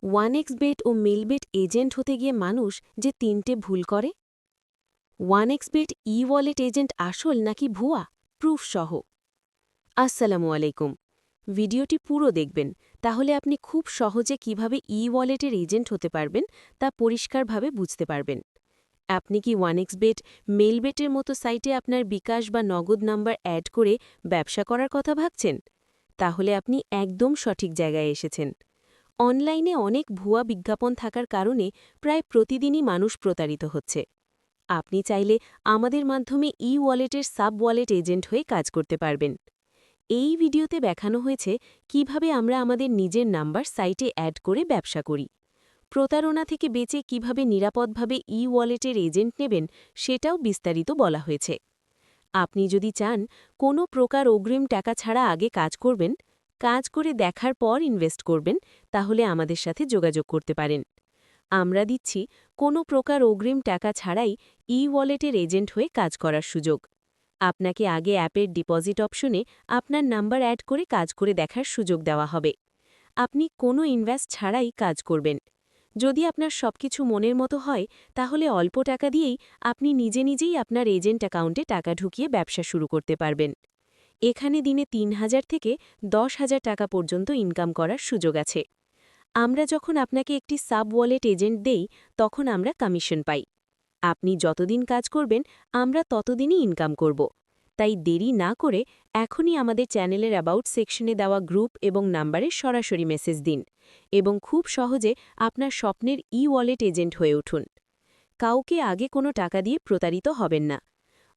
OneXBet ও Melbet agent হতে গিয়ে মানুষ যে ৩টে ভুল করে। OneXBet ই-ওয়ালেট এজেন্ট আসল নাকি ভুয়া, প্রুফ সহ। আসসালামু আলাইকুম। ভিডিওটি পুরো দেখবেন, তাহলে আপনি খুব সহজে কিভাবে ই-ওয়ালেটের এজেন্ট হতে পারবেন তা পরিষ্কারভাবে বুঝতে পারবেন। আপনি কি OneXBet, মেলবেটের মতো সাইটে আপনার বিকাশ বা নগদ নাম্বার অ্যাড করে ব্যবসা করার কথা ভাবছেন? তাহলে আপনি একদম সঠিক জায়গায় এসেছেন। অনলাইনে অনেক ভুয়া বিজ্ঞাপন থাকার কারণে প্রায় প্রতিদিনই মানুষ প্রতারিত হচ্ছে। আপনি চাইলে আমাদের মাধ্যমে ই-ওয়ালেটের সাব ওয়ালেট এজেন্ট হয়ে কাজ করতে পারবেন। এই ভিডিওতে দেখানো হয়েছে কিভাবে আমরা আমাদের নিজের নাম্বার সাইটে অ্যাড করে ব্যবসা করি। প্রতারণা থেকে বেঁচে কিভাবে নিরাপদভাবে ই-ওয়ালেটের এজেন্ট নেবেন সেটাও বিস্তারিত বলা হয়েছে। আপনি যদি চান কোনো প্রকার অগ্রিম টাকা ছাড়া আগে কাজ করবেন, কাজ করে দেখার পর ইনভেস্ট করবেন, তাহলে আমাদের সাথে যোগাযোগ করতে পারেন। আমরা দিচ্ছি কোনো প্রকার অগ্রিম টাকা ছাড়াই ই-ওয়ালেটের এজেন্ট হয়ে কাজ করার সুযোগ। আপনাকে আগে অ্যাপের ডিপোজিট অপশনে আপনার নাম্বার অ্যাড করে কাজ করে দেখার সুযোগ দেওয়া হবে। আপনি কোনো ইনভেস্ট ছাড়াই কাজ করবেন। যদি আপনার সবকিছু মনের মতো হয়, তাহলে অল্প টাকা দিয়েই আপনি নিজে নিজেই আপনার এজেন্ট অ্যাকাউন্টে টাকা ঢুকিয়ে ব্যবসা শুরু করতে পারবেন। এখানে দিনে ৩,০০০ থেকে ১০,০০০ টাকা পর্যন্ত ইনকাম করার সুযোগ আছে। আমরা যখন আপনাকে একটি সাব ওয়ালেট এজেন্ট দেই, তখন আমরা কমিশন পাই। আপনি যতদিন কাজ করবেন, আমরা ততদিনই ইনকাম করব। তাই দেরি না করে এখনই আমাদের চ্যানেলের অ্যাবাউট সেকশনে দেওয়া গ্রুপ এবং নাম্বারে সরাসরি মেসেজ দিন এবং খুব সহজে আপনার স্বপ্নের ই-ওয়ালেট এজেন্ট হয়ে উঠুন। কাউকে আগে কোনো টাকা দিয়ে প্রতারিত হবেন না।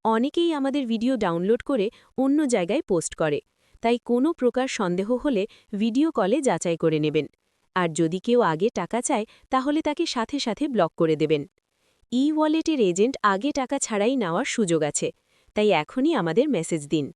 অনেকেই আমাদের ভিডিও ডাউনলোড করে অন্য জায়গায় পোস্ট করে, তাই কোনো প্রকার সন্দেহ হলে ভিডিও কলে যাচাই করে নেবেন। আর যদি কেউ আগে টাকা চায়, তাহলে তাকে সাথে সাথে ব্লক করে দেবেন। ই-ওয়ালেটের এজেন্ট আগে টাকা ছাড়াই নেওয়ার সুযোগ আছে, তাই এখনই আমাদের মেসেজ দিন।